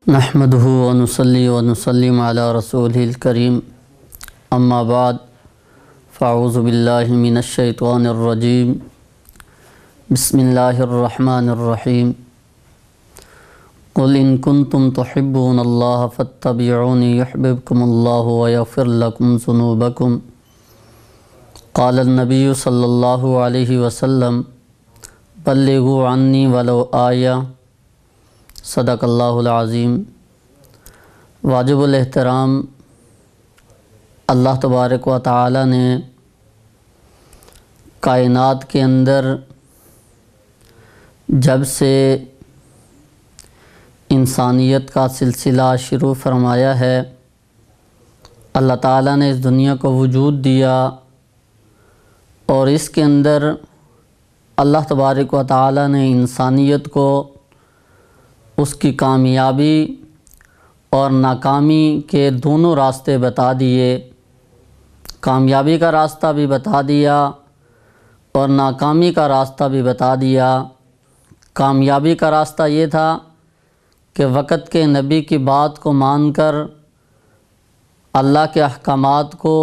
نحمده ونصلي ونسلم على رسوله الكريم اما بعد فاعوذ بالله من الشيطان الرجيم بسم الله الرحمن الرحيم قل إن كنتم تحبون الله فاتبعوني يحببكم الله ويغفر لكم ذنوبكم قال النبي صلى الله عليه وسلم بلغوا عني ولو آية صدق اللہ العظیم۔ واجب الاحترام اللہ تبارک و تعالی نے کائنات کے اندر جب سے انسانیت کا سلسلہ شروع فرمایا ہے، اللہ تعالیٰ نے اس دنیا کو وجود دیا اور اس کے اندر اللہ تبارک و تعالی نے انسانیت کو اس کی کامیابی اور ناکامی کے دونوں راستے بتا دیے۔ کامیابی کا راستہ بھی بتا دیا اور ناکامی کا راستہ بھی بتا دیا۔ کامیابی کا راستہ یہ تھا کہ وقت کے نبی کی بات کو مان کر اللہ کے احکامات کو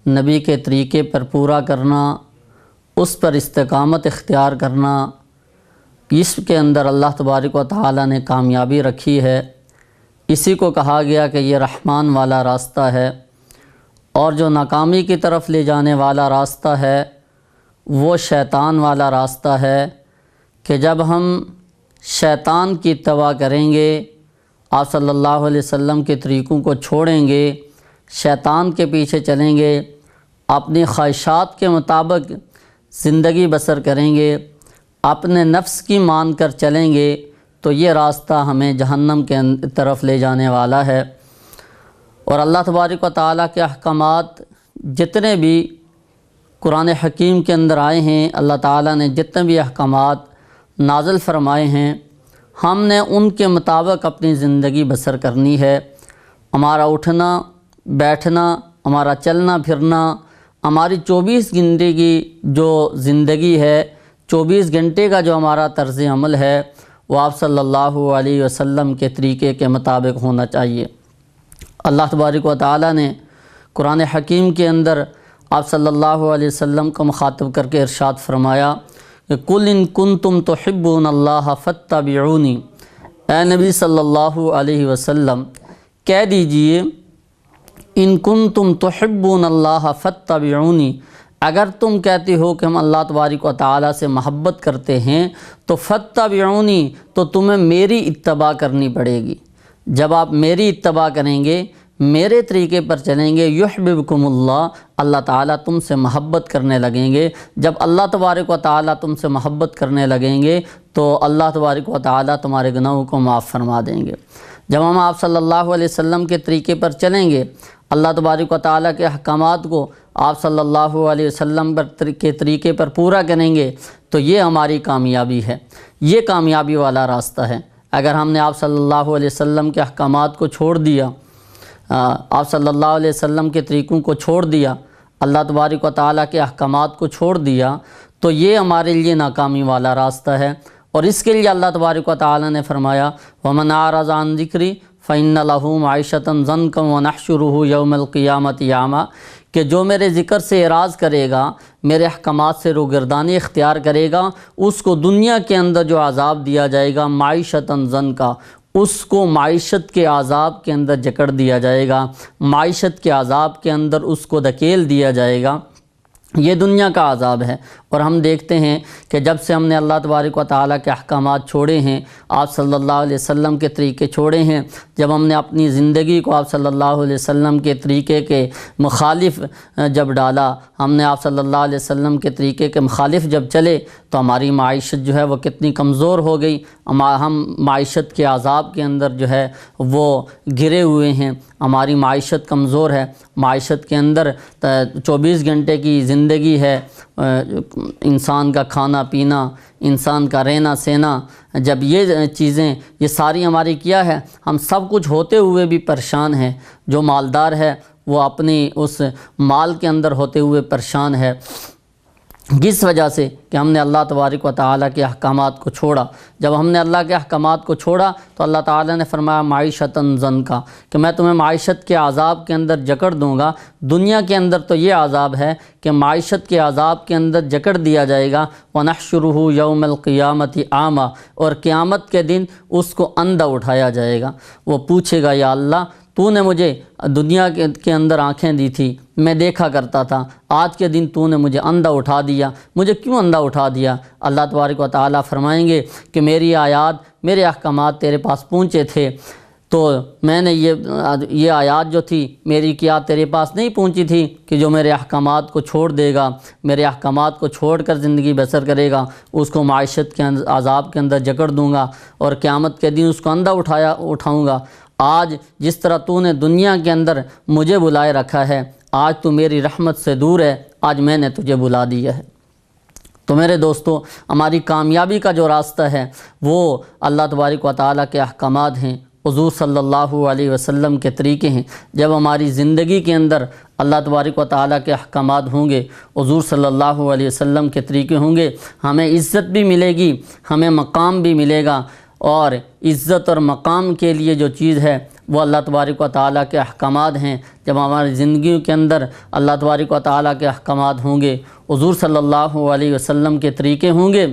نبی کے طریقے پر پورا کرنا، اس پر استقامت اختیار کرنا، اس کے اندر اللہ تبارک و تعالی نے کامیابی رکھی ہے۔ اسی کو کہا گیا کہ یہ رحمان والا راستہ ہے، اور جو ناکامی کی طرف لے جانے والا راستہ ہے وہ شیطان والا راستہ ہے کہ جب ہم شیطان کی اتباع کریں گے، آپ صلی اللہ علیہ وسلم کے طریقوں کو چھوڑیں گے، شیطان کے پیچھے چلیں گے، اپنی خواہشات کے مطابق زندگی بسر کریں گے، اپنے نفس کی مان کر چلیں گے، تو یہ راستہ ہمیں جہنم کے طرف لے جانے والا ہے۔ اور اللہ تبارک و تعالیٰ کے احکامات جتنے بھی قرآن حکیم کے اندر آئے ہیں، اللہ تعالیٰ نے جتنے بھی احکامات نازل فرمائے ہیں، ہم نے ان کے مطابق اپنی زندگی بسر کرنی ہے۔ ہمارا اٹھنا بیٹھنا، ہمارا چلنا پھرنا، ہماری 24 گھنٹے کی جو زندگی ہے، 24 گھنٹے کا جو ہمارا طرز عمل ہے، وہ آپ صلی اللہ علیہ وسلم کے طریقے کے مطابق ہونا چاہیے۔ اللہ تبارک و تعالیٰ نے قرآن حکیم کے اندر آپ صلی اللہ علیہ وسلم کو مخاطب کر کے ارشاد فرمایا کہ قل ان کنتم تحبون اللہ فاتبعونی، اے نبی صلی اللہ علیہ وسلم کہہ دیجئے ان کنتم تحبون اللہ فاتبعونی، اگر تم کہتے ہو کہ ہم اللہ تبارک و تعالیٰ سے محبت کرتے ہیں تو فاتبعونی، تو تمہیں میری اتباع کرنی پڑے گی۔ جب آپ میری اتباع کریں گے، میرے طریقے پر چلیں گے، یحببکم اللہ، اللہ تعالیٰ تم سے محبت کرنے لگیں گے۔ جب اللہ تبارک و تعالیٰ تم سے محبت کرنے لگیں گے تو اللہ تبارک و تعالیٰ تمہارے گناہوں کو معاف فرما دیں گے۔ جب ہم آپ صلی اللہ علیہ وسلم کے طریقے پر چلیں گے، اللہ تبارک و تعالیٰ کے احکامات کو آپ صلی اللہ علیہ وسلم کے طریقے پر پورا کریں گے، تو یہ ہماری کامیابی ہے، یہ کامیابی والا راستہ ہے۔ اگر ہم نے آپ صلی اللہ علیہ وسلم کے احکامات کو چھوڑ دیا، آپ صلی اللہ علیہ وسلم کے طریقوں کو چھوڑ دیا، اللہ تبارک و تعالیٰ کے احکامات کو چھوڑ دیا، تو یہ ہمارے لیے ناکامی والا راستہ ہے۔ اور اس کے لیے اللہ تبارک و تعالیٰ نے فرمایا وَمَنْ أَعْرَضَ عَنْ ذِكْرِي فَإِنَّ لَهُ مَعِيشَةً ضَنْكًا وَنَحْشُرُهُ يَوْمَ الْقِيَامَةِ أَعْمَىٰ، کہ جو میرے ذکر سے اعراض کرے گا، میرے احکامات سے روگردانی اختیار کرے گا، اس کو دنیا کے اندر جو عذاب دیا جائے گا، معیشتاً ضنکا، اس کو معیشت کے عذاب کے اندر جکڑ دیا جائے گا، معیشت کے عذاب کے اندر اس کو دھکیل دیا جائے گا۔ یہ دنیا کا عذاب ہے۔ اور ہم دیکھتے ہیں کہ جب سے ہم نے اللہ تبارک و تعالیٰ کے احکامات چھوڑے ہیں، آپ صلی اللہ علیہ وسلم کے طریقے چھوڑے ہیں، جب ہم نے اپنی زندگی کو آپ صلی اللہ علیہ وسلم کے طریقے کے مخالف جب ڈالا، ہم نے آپ صلی اللہ علیہ وسلم کے طریقے کے مخالف جب چلے، تو ہماری معیشت جو ہے وہ کتنی کمزور ہو گئی۔ ہم معیشت کے عذاب کے اندر جو ہے وہ گرے ہوئے ہیں، ہماری معیشت کمزور ہے۔ معیشت کے اندر 24 گھنٹے کی زندگی ہے، انسان کا کھانا پینا، انسان کا رہنا سہنا، جب یہ چیزیں یہ ساری ہماری کیا ہے، ہم سب کچھ ہوتے ہوئے بھی پریشان ہیں۔ جو مالدار ہے وہ اپنی اس مال کے اندر ہوتے ہوئے پریشان ہے، کس وجہ سے کہ ہم نے اللہ تبارک و تعالیٰ کے احکامات کو چھوڑا۔ جب ہم نے اللہ کے احکامات کو چھوڑا تو اللہ تعالیٰ نے فرمایا معیشتاً ضنکا، کہ میں تمہیں معیشت کے عذاب کے اندر جکڑ دوں گا۔ دنیا کے اندر تو یہ عذاب ہے کہ معیشت کے عذاب کے اندر جکڑ دیا جائے گا، وَنَحْشُرُهُ يَوْمَ الْقِيَامَةِ أَعْمَى، اور قیامت کے دن اس کو اندھا اٹھایا جائے گا۔ وہ پوچھے گا یا اللہ تو نے مجھے دنیا کے اندر آنکھیں دی تھی، میں دیکھا کرتا تھا، آج کے دن تو نے مجھے اندھا اٹھا دیا، مجھے کیوں اندھا اٹھا دیا؟ اللہ تبارک و تعالیٰ فرمائیں گے کہ میری آیات، میرے احکامات تیرے پاس پہنچے تھے، تو میں نے یہ آیات جو تھی میری کیا تیرے پاس نہیں پہنچی تھی کہ جو میرے احکامات کو چھوڑ دے گا، میرے احکامات کو چھوڑ کر زندگی بسر کرے گا، اس کو معیشت کے عذاب کے اندر جکڑ دوں گا اور قیامت کے دن اس کو اندھا اٹھاؤں گا۔ آج جس طرح تو نے دنیا کے اندر مجھے بلائے رکھا ہے، آج تو میری رحمت سے دور ہے، آج میں نے تجھے بلا دیا ہے۔ تو میرے دوستو، ہماری کامیابی کا جو راستہ ہے وہ اللہ تبارک و تعالیٰ کے احکامات ہیں، حضور صلی اللہ علیہ وسلم کے طریقے ہیں۔ جب ہماری زندگی کے اندر اللہ تبارک و تعالیٰ کے احکامات ہوں گے، حضور صلی اللہ علیہ وسلم کے طریقے ہوں گے، ہمیں عزت بھی ملے گی، ہمیں مقام بھی ملے گا، اور عزت اور مقام کے لیے جو چیز ہے وہ اللہ تبارک و تعالیٰ کے احکامات ہیں۔ جب ہماری زندگی کے اندر اللہ تبارک و تعالیٰ کے احکامات ہوں گے، حضور صلی اللہ علیہ وسلم کے طریقے ہوں گے،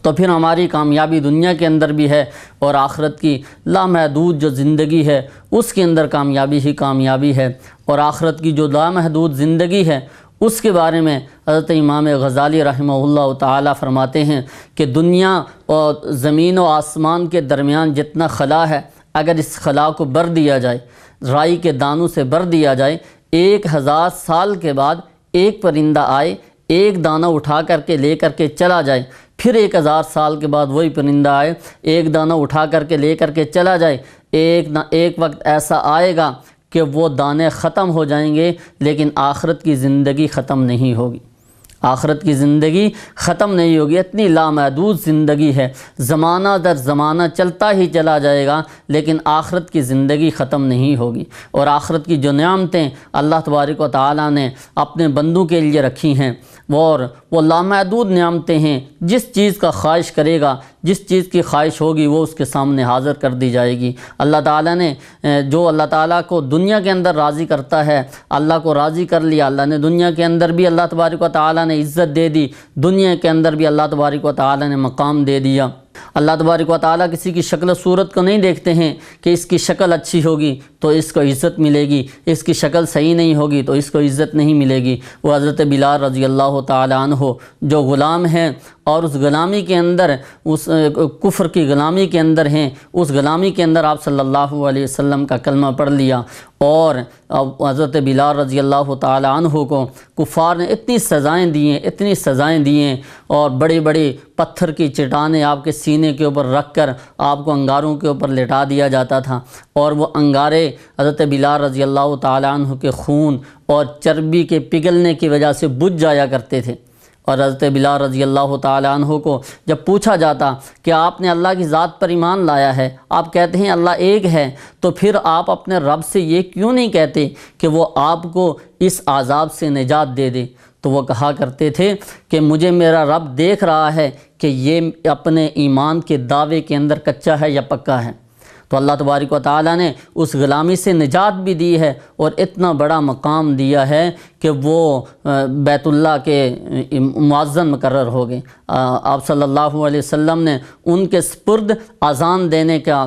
تو پھر ہماری کامیابی دنیا کے اندر بھی ہے اور آخرت کی لامحدود جو زندگی ہے اس کے اندر کامیابی ہی کامیابی ہے۔ اور آخرت کی جو لامحدود زندگی ہے اس کے بارے میں حضرت امام غزالی رحمہ اللہ تعالیٰ فرماتے ہیں کہ دنیا اور زمین و آسمان کے درمیان جتنا خلا ہے، اگر اس خلا کو بھر دیا جائے، رائی کے دانوں سے بھر دیا جائے، 1000 سال کے بعد ایک پرندہ آئے، ایک دانہ اٹھا کر کے لے کر کے چلا جائے، پھر 1000 سال کے بعد وہی پرندہ آئے، ایک دانہ اٹھا کر کے لے کر کے چلا جائے، ایک وقت ایسا آئے گا کہ وہ دانے ختم ہو جائیں گے، لیکن آخرت کی زندگی ختم نہیں ہوگی۔ آخرت کی زندگی ختم نہیں ہوگی، اتنی لامحدود زندگی ہے، زمانہ در زمانہ چلتا ہی چلا جائے گا، لیکن آخرت کی زندگی ختم نہیں ہوگی۔ اور آخرت کی جو نعمتیں اللہ تبارک و تعالیٰ نے اپنے بندوں کے لیے رکھی ہیں وہ لامحدود نعمتیں ہیں۔ جس چیز کا خواہش کرے گا، جس چیز کی خواہش ہوگی وہ اس کے سامنے حاضر کر دی جائے گی۔ اللہ تعالیٰ نے جو اللہ تعالیٰ کو دنیا کے اندر راضی کرتا ہے، اللہ کو راضی کر لیا، اللہ نے دنیا کے اندر بھی اللہ تبارک و تعالیٰ نے عزت دے دی، دنیا کے اندر بھی اللہ تبارک و تعالیٰ نے مقام دے دیا۔ اللہ تبارک و تعالیٰ کسی کی شکل و صورت کو نہیں دیکھتے ہیں کہ اس کی شکل اچھی ہوگی تو اس کو عزت ملے گی، اس کی شکل صحیح نہیں ہوگی تو اس کو عزت نہیں ملے گی۔ وہ حضرت بلال رضی اللہ تعالیٰ عنہ جو غلام ہیں اور اس غلامی کے اندر، اس کفر کی غلامی کے اندر ہیں، اس غلامی کے اندر آپ صلی اللہ علیہ وسلم کا کلمہ پڑھ لیا، اور حضرت بلال رضی اللہ تعالیٰ عنہ کو کفار نے اتنی سزائیں دی ہیں، اور بڑی بڑی پتھر کی چٹانیں آپ کے سینے کے اوپر رکھ کر آپ کو انگاروں کے اوپر لٹا دیا جاتا تھا، اور وہ انگارے حضرت بلال رضی اللہ تعالیٰ عنہ کے خون اور چربی کے پگھلنے کی وجہ سے بجھ جایا کرتے تھے۔ اور حضرت بلال رضی اللہ تعالیٰ عنہ کو جب پوچھا جاتا کہ آپ نے اللہ کی ذات پر ایمان لایا ہے، آپ کہتے ہیں اللہ ایک ہے، تو پھر آپ اپنے رب سے یہ کیوں نہیں کہتے کہ وہ آپ کو اس عذاب سے نجات دے دے؟ تو وہ کہا کرتے تھے کہ مجھے میرا رب دیکھ رہا ہے کہ یہ اپنے ایمان کے دعوے کے اندر کچا ہے یا پکا ہے۔ تو اللہ تبارک و تعالیٰ نے اس غلامی سے نجات بھی دی ہے اور اتنا بڑا مقام دیا ہے کہ وہ بیت اللہ کے مؤذن مقرر ہو گئے۔ آپ صلی اللہ علیہ وسلم نے ان کے سپرد اذان دینے کا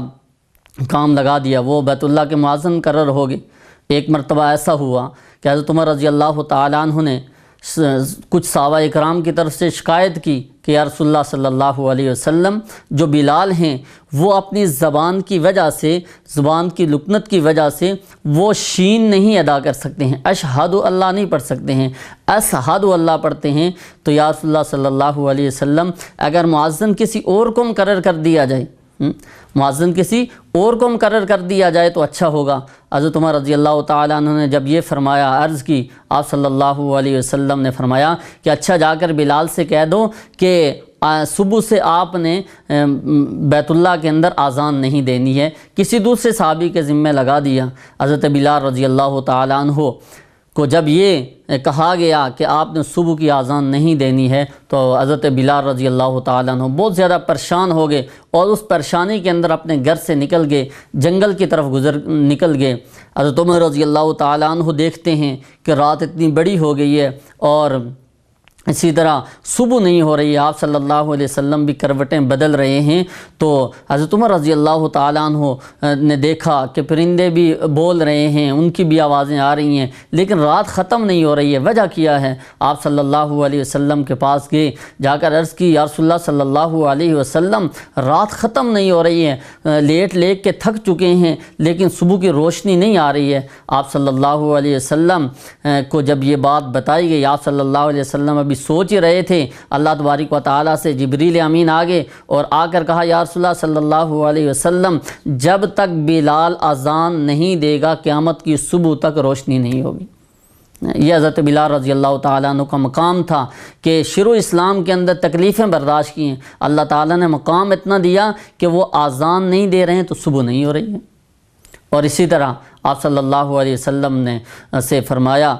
کام لگا دیا، وہ بیت اللہ کے مؤذن مقرر ہو گئے۔ ایک مرتبہ ایسا ہوا کہ حضرت عمر رضی اللہ تعالیٰ عنہ نے کچھ صحابہ اکرام کی طرف سے شکایت کی کہ یا رسول اللہ صلی اللہ علیہ وسلم، جو بلال ہیں وہ اپنی زبان کی وجہ سے، زبان کی لکنت کی وجہ سے وہ شین نہیں ادا کر سکتے ہیں، اشہد اللہ نہیں پڑھ سکتے ہیں، اشہد اللہ پڑھتے ہیں۔ تو یا رسول اللہ صلی اللہ علیہ وسلم، اگر مؤذن کسی اور کو مقرر کر دیا جائے، مؤذن کسی اور کو مقرر کر دیا جائے تو اچھا ہوگا۔ حضرت عمر رضی اللہ تعالیٰ عنہ نے جب یہ فرمایا، عرض کی، آپ صلی اللہ علیہ وسلم نے فرمایا کہ اچھا جا کر بلال سے کہہ دو کہ صبح سے آپ نے بیت اللہ کے اندر اذان نہیں دینی ہے، کسی دوسرے صحابی کے ذمہ لگا دیا۔ حضرت بلال رضی اللہ تعالیٰ عنہ کو جب یہ کہا گیا کہ آپ نے صبح کی اذان نہیں دینی ہے تو حضرت بلال رضی اللہ تعالیٰ عنہ بہت زیادہ پریشان ہو گئے اور اس پریشانی کے اندر اپنے گھر سے نکل گئے، جنگل کی طرف نکل گئے۔ حضرت عمر رضی اللہ تعالیٰ عنہ دیکھتے ہیں کہ رات اتنی بڑی ہو گئی ہے اور اسی طرح صبح نہیں ہو رہی ہے، آپ صلی اللہ علیہ وسلم بھی کروٹیں بدل رہے ہیں۔ تو حضرت عمر رضی اللہ تعالیٰ عنہ نے دیکھا کہ پرندے بھی بول رہے ہیں، ان کی بھی آوازیں آ رہی ہیں، لیکن رات ختم نہیں ہو رہی ہے، وجہ کیا ہے؟ آپ صلی اللہ علیہ وسلم کے پاس گئے، جا کر عرض کی یا رسول اللہ صلی اللہ علیہ وسلم رات ختم نہیں ہو رہی ہے، لیٹ لیٹ کے تھک چکے ہیں لیکن صبح کی روشنی نہیں آ رہی ہے۔ آپ صلی اللہ علیہ وسلم کو جب یہ بات بتائی گئی، آپ صلی اللہ علیہ وسلم ابھی سوچ ہی رہے تھے، اللہ تبارک و تعالیٰ سے جبریل امین آگے اور آ کر کہا یا رسول اللہ صلی اللہ علیہ وسلم جب تک بلال اذان نہیں دے گا قیامت کی صبح تک روشنی نہیں ہوگی۔ یہ حضرت بلال رضی اللہ تعالیٰ عنہ کا مقام تھا کہ شروع اسلام کے اندر تکلیفیں برداشت کی ہیں، اللہ تعالیٰ نے مقام اتنا دیا کہ وہ اذان نہیں دے رہے ہیں تو صبح نہیں ہو رہی ہے۔ اور اسی طرح آپ صلی اللہ علیہ وسلم نے سے فرمایا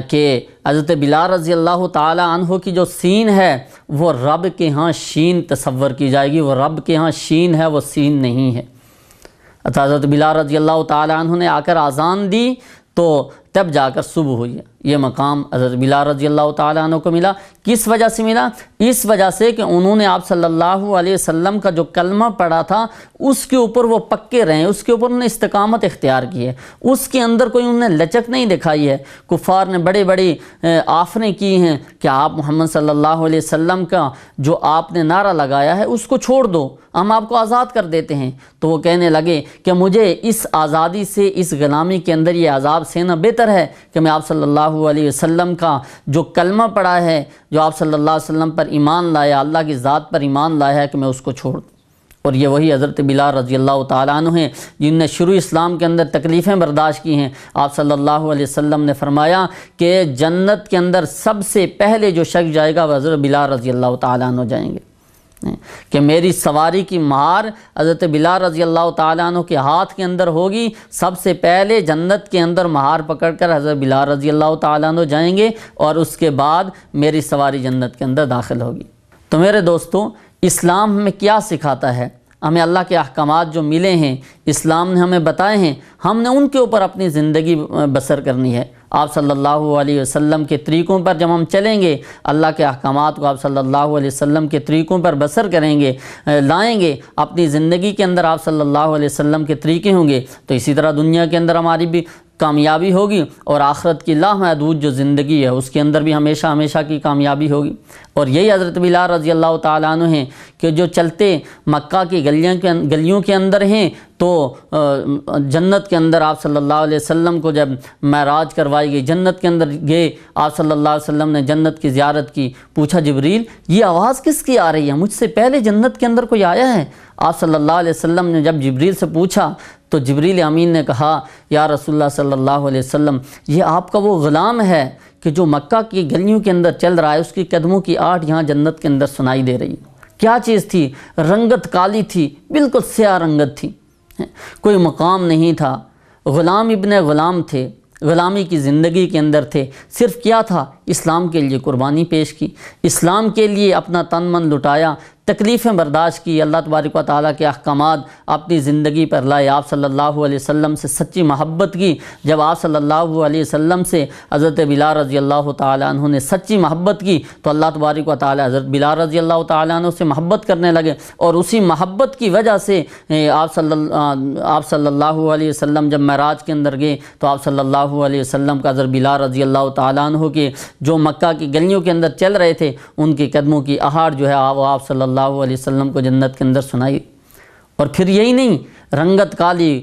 کہ حضرت بلال رضی اللہ تعالیٰ عنہ کی جو سین ہے وہ رب کے ہاں شین تصور کی جائے گی، وہ رب کے ہاں شین ہے، وہ سین نہیں ہے۔ حضرت بلال رضی اللہ تعالیٰ عنہ نے آ کر اذان دی تو تب جا کر صبح ہوئی ہے۔ یہ مقام حضرت بلال رضی اللہ تعالیٰ عنہ کو ملا۔ کس وجہ سے ملا؟ اس وجہ سے کہ انہوں نے آپ صلی اللہ علیہ وسلم کا جو کلمہ پڑھا تھا اس کے اوپر وہ پکے رہے، اس کے اوپر انہوں نے استقامت اختیار کی ہے، اس کے اندر کوئی انہوں نے لچک نہیں دکھائی ہے۔ کفار نے بڑے بڑی آفریں کی ہیں کہ آپ محمد صلی اللہ علیہ وسلم کا جو آپ نے نعرہ لگایا ہے اس کو چھوڑ دو، ہم آپ کو آزاد کر دیتے ہیں۔ تو وہ کہنے لگے کہ مجھے اس آزادی سے، اس غلامی کے اندر یہ عذاب سہنا بہتر ہے کہ میں آپ صلی اللہ علیہ وسلم کا جو کلمہ پڑھا ہے، جو آپ صلی اللہ علیہ وسلم پر ایمان لایا، اللہ کی ذات پر ایمان لایا ہے، کہ میں اس کو چھوڑ دوں۔ اور یہ وہی حضرت بلال رضی اللہ تعالیٰ عنہ ہیں جن نے شروع اسلام کے اندر تکلیفیں برداشت کی ہیں۔ آپ صلی اللہ علیہ وسلم نے فرمایا کہ جنت کے اندر سب سے پہلے جو شخص جائے گا وہ حضرت بلال رضی اللہ تعالیٰ عنہ جائیں گے، کہ میری سواری کی مہار حضرت بلال رضی اللہ تعالیٰ عنہ کے ہاتھ کے اندر ہوگی، سب سے پہلے جنت کے اندر مہار پکڑ کر حضرت بلال رضی اللہ تعالیٰ عنہ جائیں گے اور اس کے بعد میری سواری جنت کے اندر داخل ہوگی۔ تو میرے دوستوں، اسلام ہمیں کیا سکھاتا ہے؟ ہمیں اللہ کے احکامات جو ملے ہیں، اسلام نے ہمیں بتائے ہیں، ہم نے ان کے اوپر اپنی زندگی بسر کرنی ہے۔ آپ صلی اللہ علیہ وسلم کے طریقوں پر جب ہم چلیں گے، اللہ کے احکامات کو آپ صلی اللہ علیہ وسلم کے طریقوں پر بسر کریں گے، لائیں گے اپنی زندگی کے اندر، آپ صلی اللہ علیہ وسلم کے طریقے ہوں گے، تو اسی طرح دنیا کے اندر ہماری بھی کامیابی ہوگی اور آخرت کی لامحدود جو زندگی ہے اس کے اندر بھی ہمیشہ ہمیشہ کی کامیابی ہوگی۔ اور یہی حضرت بلال رضی اللہ تعالیٰ عنہ ہیں کہ جو چلتے مکہ کی گلیوں کے اندر ہیں تو جنت کے اندر آپ صلی اللہ علیہ وسلم کو جب معراج کروائی گئی، جنت کے اندر گئے، آپ صلی اللہ علیہ وسلم نے جنت کی زیارت کی، پوچھا جبریل یہ آواز کس کی آ رہی ہے؟ مجھ سے پہلے جنت کے اندر کوئی آیا ہے؟ آپ صلی اللہ علیہ وسلم نے جب جبریل سے پوچھا تو جبریل امین نے کہا یا رسول اللہ صلی اللہ علیہ وسلم یہ آپ کا وہ غلام ہے کہ جو مکہ کی گلیوں کے اندر چل رہا ہے، اس کی قدموں کی آہٹ یہاں جنت کے اندر سنائی دے رہی ہے۔ کیا چیز تھی؟ رنگت کالی تھی، بالکل سیاہ رنگت تھی، کوئی مقام نہیں تھا، غلام ابن غلام تھے، غلامی کی زندگی کے اندر تھے، صرف کیا تھا؟ اسلام کے لیے قربانی پیش کی، اسلام کے لیے اپنا تن من لٹایا، تکلیفیں برداشت کی، اللہ تبارک و تعالیٰ کے احکامات اپنی زندگی پر لائے، آپ صلی اللہ علیہ وسلم سے سچی محبت کی۔ جب آپ صلی اللہ علیہ وسلم سے حضرت بلال رضی اللہ تعالیٰ عنہ نے سچی محبت کی تو اللہ تبارک و تعالیٰ حضرت بلال رضی اللہ تعالیٰ عنہ سے محبت کرنے لگے، اور اسی محبت کی وجہ سے آپ صلی اللہ علیہ وسلم جب معراج کے اندر گئے تو آپ صلی اللہ علیہ وسلم کا حضرت بلال رضی اللہ تعالیٰ عنہ کے جو مکہ کی گلیوں کے اندر چل رہے تھے ان کے قدموں کی آہٹ جو ہے وہ آپ صلی اللہ علیہ وسلم کو جنت کے اندر سنائی۔ اور پھر یہی نہیں، رنگت کالی،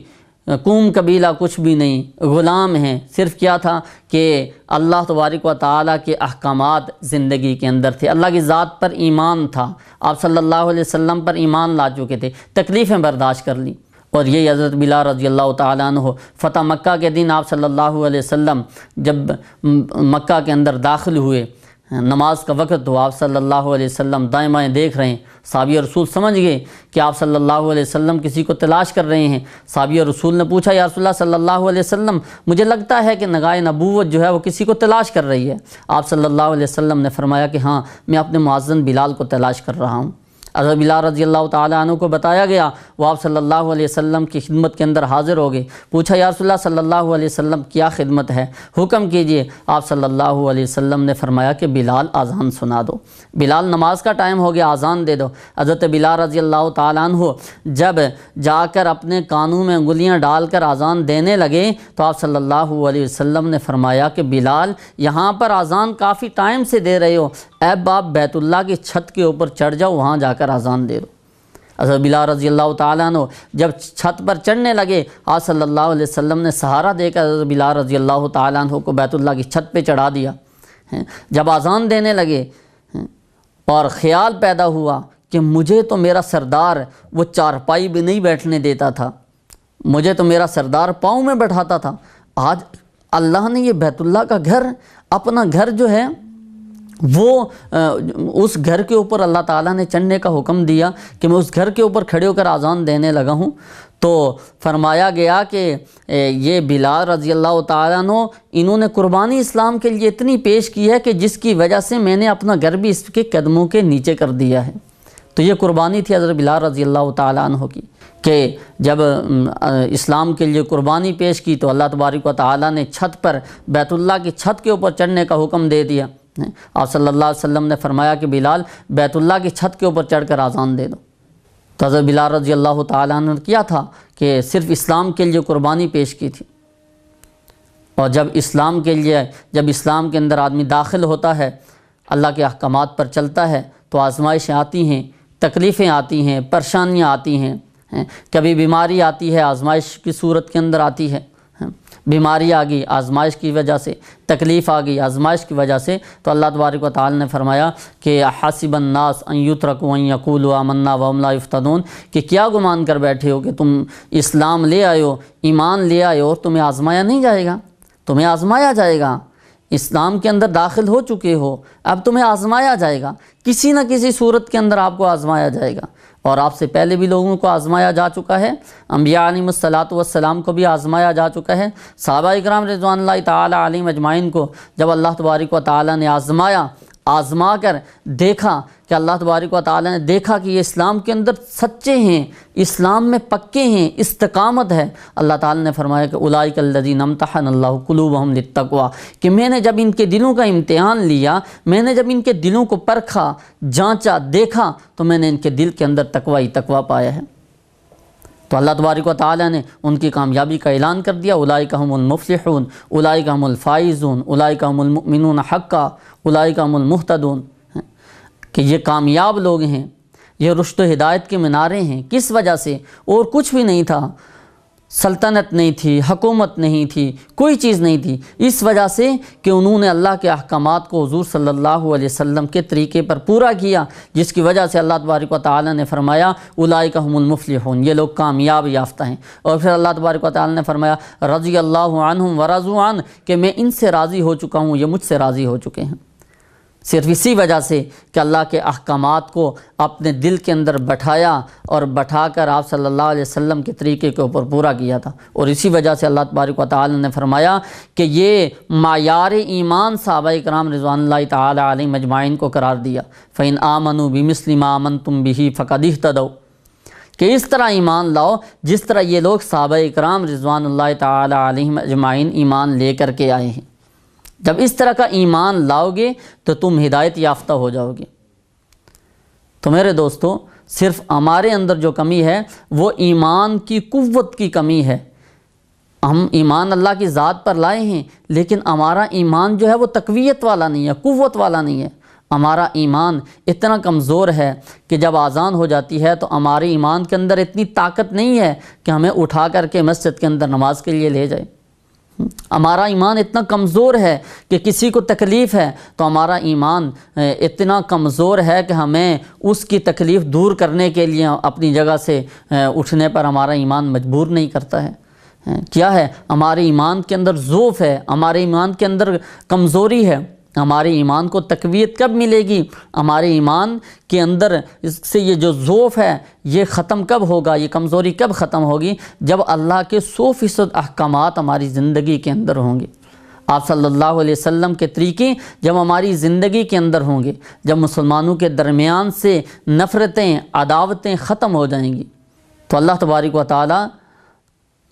قوم قبیلہ کچھ بھی نہیں، غلام ہیں، صرف کیا تھا کہ اللہ تبارک و تعالیٰ کے احکامات زندگی کے اندر تھے، اللہ کی ذات پر ایمان تھا، آپ صلی اللہ علیہ وسلم پر ایمان لا چکے تھے، تکلیفیں برداشت کر لی۔ اور یہی حضرت بلال رضی اللہ تعالیٰ عنہ فتح مکہ کے دن آپ صلی اللہ علیہ وسلم جب مکہ کے اندر داخل ہوئے نماز کا وقت ہو، آپ صلی اللہ علیہ وسلم دائیں بائیں دیکھ رہے ہیں، صحابی رسول سمجھ گئے کہ آپ صلی اللہ علیہ وسلم کسی کو تلاش کر رہے ہیں۔ صحابی رسول نے پوچھا یا رسول اللہ صلی اللہ علیہ وسلم مجھے لگتا ہے کہ نگاہ نبوت جو ہے وہ کسی کو تلاش کر رہی ہے۔ آپ صلی اللہ علیہ وسلم نے فرمایا کہ ہاں، میں اپنے مؤذن بلال کو تلاش کر رہا ہوں۔ حضرت بلال رضی اللہ تعالیٰ عنہ کو بتایا گیا، وہ آپ صلی اللہ علیہ وسلم کی خدمت کے اندر حاضر ہو گئے۔ پوچھا یا رسول اللہ صلی اللہ علیہ وسلم کیا خدمت ہے، حکم کیجئے۔ آپ صلی اللہ علیہ وسلم نے فرمایا کہ بلال اذان سنا دو، بلال نماز کا ٹائم ہو گیا، اذان دے دو۔ حضرت بلال رضی اللہ تعالیٰ عنہ جب جا کر اپنے کانوں میں انگلیاں ڈال کر اذان دینے لگے تو آپ صلی اللہ علیہ وسلم نے فرمایا کہ بلال یہاں پر اذان کافی ٹائم سے دے رہے ہو، اے باپ بیت اللہ کی چھت کے اوپر چڑھ جاؤ، وہاں جا کر اذان دے دو۔ حضرت بلال رضی اللہ تعالیٰ عنہ جب چھت پر چڑھنے لگے، آپ صلی اللہ علیہ وسلم نے سہارا دے کر حضرت بلال رضی اللہ تعالیٰ عنہ کو بیت اللہ کی چھت پہ چڑھا دیا۔ جب اذان دینے لگے اور خیال پیدا ہوا کہ مجھے تو میرا سردار وہ چارپائی بھی نہیں بیٹھنے دیتا تھا، مجھے تو میرا سردار پاؤں میں بیٹھاتا تھا، آج اللہ نے یہ بیت اللہ کا گھر، اپنا گھر جو ہے وہ اس گھر کے اوپر اللہ تعالیٰ نے چڑھنے کا حکم دیا کہ میں اس گھر کے اوپر کھڑے ہو کر اذان دینے لگا ہوں۔ تو فرمایا گیا کہ یہ بلال رضی اللہ تعالیٰ عنہ انہوں نے قربانی اسلام کے لیے اتنی پیش کی ہے کہ جس کی وجہ سے میں نے اپنا گھر بھی اس کے قدموں کے نیچے کر دیا ہے۔ تو یہ قربانی تھی حضرت بلال رضی اللہ تعالیٰ عنہ کی کہ جب اسلام کے لیے قربانی پیش کی تو اللہ تبارک و تعالیٰ نے چھت پر بیت اللہ کی چھت کے اوپر چڑھنے کا حکم دے دیا۔ آپ صلی اللہ علیہ وسلم نے فرمایا کہ بلال بیت اللہ کی چھت کے اوپر چڑھ کر اذان دے دو۔ تو حضرت بلال رضی اللہ تعالیٰ عنہ نے کیا تھا کہ صرف اسلام کے لیے قربانی پیش کی تھی، اور جب اسلام کے اندر آدمی داخل ہوتا ہے، اللہ کے احکامات پر چلتا ہے تو آزمائشیں آتی ہیں، تکلیفیں آتی ہیں، پریشانیاں آتی ہیں، کبھی بیماری آتی ہے، آزمائش کی صورت کے اندر آتی ہے، بیماری آ گئی آزمائش کی وجہ سے، تکلیف آ گئی آزمائش کی وجہ سے، تو اللہ تبارک و تعالی نے فرمایا کہ حسب الناس ان یترکوا ان یقولوا آمنا وهم لا یفتنون، کہ کیا گمان کر بیٹھے ہو کہ تم اسلام لے آئے ہو، ایمان لے آئے ہو اور تمہیں آزمایا نہیں جائے گا، تمہیں آزمایا جائے گا۔ اسلام کے اندر داخل ہو چکے ہو، اب تمہیں آزمایا جائے گا، کسی نہ کسی صورت کے اندر آپ کو آزمایا جائے گا، اور آپ سے پہلے بھی لوگوں کو آزمایا جا چکا ہے، انبیاء علیہم الصلاۃ والسلام کو بھی آزمایا جا چکا ہے، صحابہ اکرام رضوان اللہ تعالی علیہم اجمعین کو جب اللہ تبارک و تعالی نے آزما کر دیکھا کہ اللہ تبارک و تعالی نے دیکھا کہ یہ اسلام کے اندر سچے ہیں، اسلام میں پکے ہیں، استقامت ہے، اللہ تعالی نے فرمایا کہ اولئک الذین امتحن اللہ قلوبہم للتقوی، کہ میں نے جب ان کے دلوں کا امتحان لیا، میں نے جب ان کے دلوں کو پرکھا، جانچا، دیکھا، تو میں نے ان کے دل کے اندر تقوی پایا ہے۔ تو اللہ تبارک و تعالی نے ان کی کامیابی کا اعلان کر دیا، اولئک هم المفلحون، اولئک هم الفائزون، اولئک هم المؤمنون حقا، اولئک هم المہتدون، کہ یہ کامیاب لوگ ہیں، یہ رشد و ہدایت کے منارے ہیں۔ کس وجہ سے؟ اور کچھ بھی نہیں تھا، سلطنت نہیں تھی، حکومت نہیں تھی، کوئی چیز نہیں تھی، اس وجہ سے کہ انہوں نے اللہ کے احکامات کو حضور صلی اللہ علیہ وسلم کے طریقے پر پورا کیا، جس کی وجہ سے اللہ تبارک و تعالی نے فرمایا اولئک هم المفلحون، یہ لوگ کامیاب یافتہ ہیں۔ اور پھر اللہ تبارک و تعالی نے فرمایا رضی اللہ عنہم ورضوا عنہ، کہ میں ان سے راضی ہو چکا ہوں، یہ مجھ سے راضی ہو چکے ہیں۔ صرف اسی وجہ سے کہ اللہ کے احکامات کو اپنے دل کے اندر بٹھایا اور بٹھا کر آپ صلی اللہ علیہ وسلم کے طریقے کے اوپر پورا کیا تھا، اور اسی وجہ سے اللہ تبارک و تعالی نے فرمایا کہ یہ معیار ایمان صحابہ کرام رضوان اللہ تعالی علیہم اجمعین کو قرار دیا، فَإِنْ آمَنُوا بِمِثْلِ مَا آمَنْتُمْ بِهِ فَقَدِ اهْتَدَوْا، کہ اس طرح ایمان لاؤ جس طرح یہ لوگ صحابہ کرام رضوان اللہ تعالی علیہم اجمعین ایمان لے کر کے آئے ہیں۔ جب اس طرح کا ایمان لاؤ گے تو تم ہدایت یافتہ ہو جاؤ گے۔ تو میرے دوستو، صرف ہمارے اندر جو کمی ہے وہ ایمان کی قوت کی کمی ہے۔ ہم ایمان اللہ کی ذات پر لائے ہیں، لیکن ہمارا ایمان جو ہے وہ تقویت والا نہیں ہے، قوت والا نہیں ہے۔ ہمارا ایمان اتنا کمزور ہے کہ جب اذان ہو جاتی ہے تو ہمارے ایمان کے اندر اتنی طاقت نہیں ہے کہ ہمیں اٹھا کر کے مسجد کے اندر نماز کے لیے لے جائے۔ ہمارا ایمان اتنا کمزور ہے کہ کسی کو تکلیف ہے تو ہمارا ایمان اتنا کمزور ہے کہ ہمیں اس کی تکلیف دور کرنے کے لیے اپنی جگہ سے اٹھنے پر ہمارا ایمان مجبور نہیں کرتا ہے۔ کیا ہے؟ ہمارے ایمان کے اندر ضعف ہے، ہمارے ایمان کے اندر کمزوری ہے، ہمارے ایمان کو تقویت کب ملے گی؟ ہمارے ایمان کے اندر اس سے یہ جو ضعف ہے یہ ختم کب ہوگا، یہ کمزوری کب ختم ہوگی؟ جب اللہ کے 100% احکامات ہماری زندگی کے اندر ہوں گے، آپ صلی اللہ علیہ وسلم کے طریقے جب ہماری زندگی کے اندر ہوں گے، جب مسلمانوں کے درمیان سے نفرتیں، عداوتیں ختم ہو جائیں گی، تو اللہ تبارک و تعالیٰ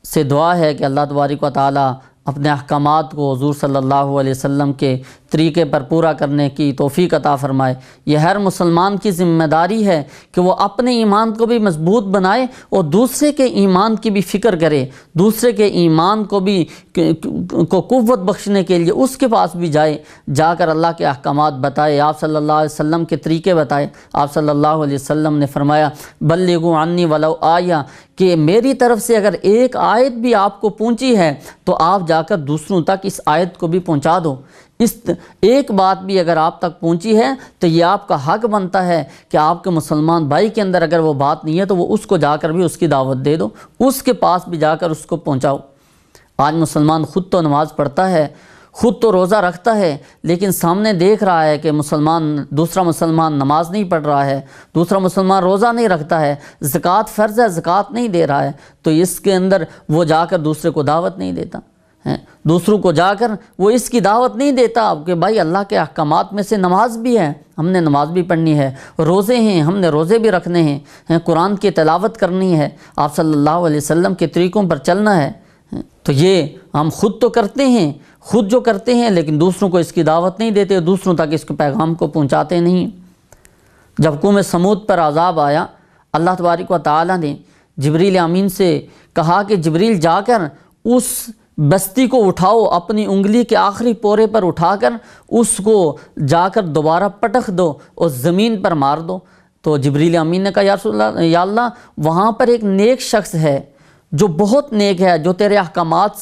سے دعا ہے کہ اللہ تبارک و تعالیٰ اپنے احکامات کو حضور صلی اللہ علیہ وسلم کے طریقے پر پورا کرنے کی توفیق عطا فرمائے۔ یہ ہر مسلمان کی ذمہ داری ہے کہ وہ اپنے ایمان کو بھی مضبوط بنائے اور دوسرے کے ایمان کی بھی فکر کرے، دوسرے کے ایمان کو بھی قوت بخشنے کے لیے اس کے پاس بھی جا کر اللہ کے احکامات بتائے، آپ صلی اللہ علیہ وسلم کے طریقے بتائے۔ آپ صلی اللہ علیہ وسلم نے فرمایا بلغوا عنی ولو آیہ، کہ میری طرف سے اگر ایک آیت بھی آپ کو پہنچی ہے تو آپ جا کر دوسروں تک اس آیت کو بھی پہنچا دو۔ اس ایک بات بھی اگر آپ تک پہنچی ہے تو یہ آپ کا حق بنتا ہے کہ آپ کے مسلمان بھائی کے اندر اگر وہ بات نہیں ہے تو وہ اس کو جا کر بھی اس کی دعوت دے دو، اس کے پاس بھی جا کر اس کو پہنچاؤ۔ آج مسلمان خود تو نماز پڑھتا ہے، خود تو روزہ رکھتا ہے، لیکن سامنے دیکھ رہا ہے کہ دوسرا مسلمان نماز نہیں پڑھ رہا ہے، دوسرا مسلمان روزہ نہیں رکھتا ہے، زکوٰۃ فرض ہے زکوٰۃ نہیں دے رہا ہے، تو اس کے اندر وہ جا کر دوسرے کو دعوت نہیں دیتا، دوسروں کو جا کر وہ اس کی دعوت نہیں دیتا کہ بھائی اللہ کے احکامات میں سے نماز بھی ہے، ہم نے نماز بھی پڑھنی ہے، روزے ہیں ہم نے روزے بھی رکھنے ہیں، قرآن کی تلاوت کرنی ہے، آپ صلی اللہ علیہ وسلم کے طریقوں پر چلنا ہے۔ تو یہ ہم خود تو کرتے ہیں، خود جو کرتے ہیں، لیکن دوسروں کو اس کی دعوت نہیں دیتے، دوسروں تک اس کے پیغام کو پہنچاتے نہیں۔ جب قوم سمود پر عذاب آیا، اللہ تبارک و تعالیٰ نے جبریل امین سے کہا کہ جبریل جا کر اس بستی کو اٹھاؤ، اپنی انگلی کے آخری پورے پر اٹھا کر اس کو جا کر دوبارہ پٹخ دو اور زمین پر مار دو۔ تو جبریل امین نے کہا یا اللہ وہاں پر ایک نیک شخص ہے جو بہت نیک ہے، جو تیرے احکامات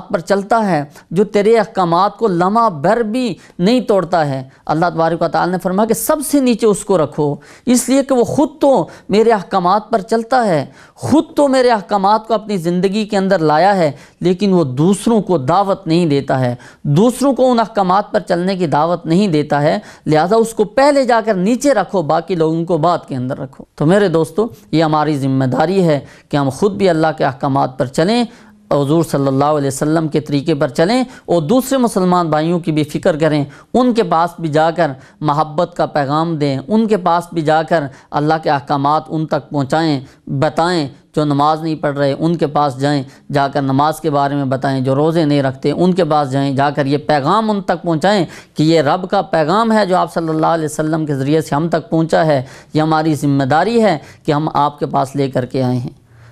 پر چلتا ہے، جو تیرے احکامات کو لمحہ بھر بھی نہیں توڑتا ہے۔ اللہ تبارک و تعالیٰ نے فرمایا کہ سب سے نیچے اس کو رکھو، اس لیے کہ وہ خود تو میرے احکامات پر چلتا ہے، خود تو میرے احکامات کو اپنی زندگی کے اندر لایا ہے، لیکن وہ دوسروں کو دعوت نہیں دیتا ہے، دوسروں کو ان احکامات پر چلنے کی دعوت نہیں دیتا ہے، لہذا اس کو پہلے جا کر نیچے رکھو، باقی لوگوں کو بعد کے اندر رکھو۔ تو میرے دوستو، یہ ہماری ذمہ داری ہے کہ ہم خود بھی اللہ کے احکامات پر چلیں، حضور صلی اللہ علیہ وسلم کے طریقے پر چلیں اور دوسرے مسلمان بھائیوں کی بھی فکر کریں، ان کے پاس بھی جا کر محبت کا پیغام دیں، ان کے پاس بھی جا کر اللہ کے احکامات ان تک پہنچائیں، بتائیں۔ جو نماز نہیں پڑھ رہے ان کے پاس جائیں، جا کر نماز کے بارے میں بتائیں، جو روزے نہیں رکھتے ان کے پاس جائیں، جا کر یہ پیغام ان تک پہنچائیں کہ یہ رب کا پیغام ہے جو آپ صلی اللہ علیہ وسلم کے ذریعے سے ہم تک پہنچا ہے، یہ ہماری ذمہ داری ہے کہ ہم آپ کے پاس لے کر کے آئے ہیں۔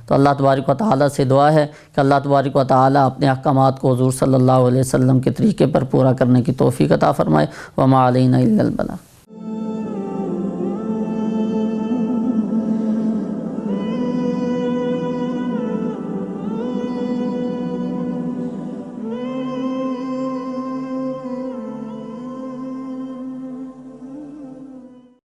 تو اللہ تبارک و تعالیٰ سے دعا ہے کہ اللہ تبارک و تعالیٰ اپنے احکامات کو حضور صلی اللہ علیہ وسلم کے طریقے پر پورا کرنے کی توفیق عطا فرمائے۔ وما علینا الا البلاغ۔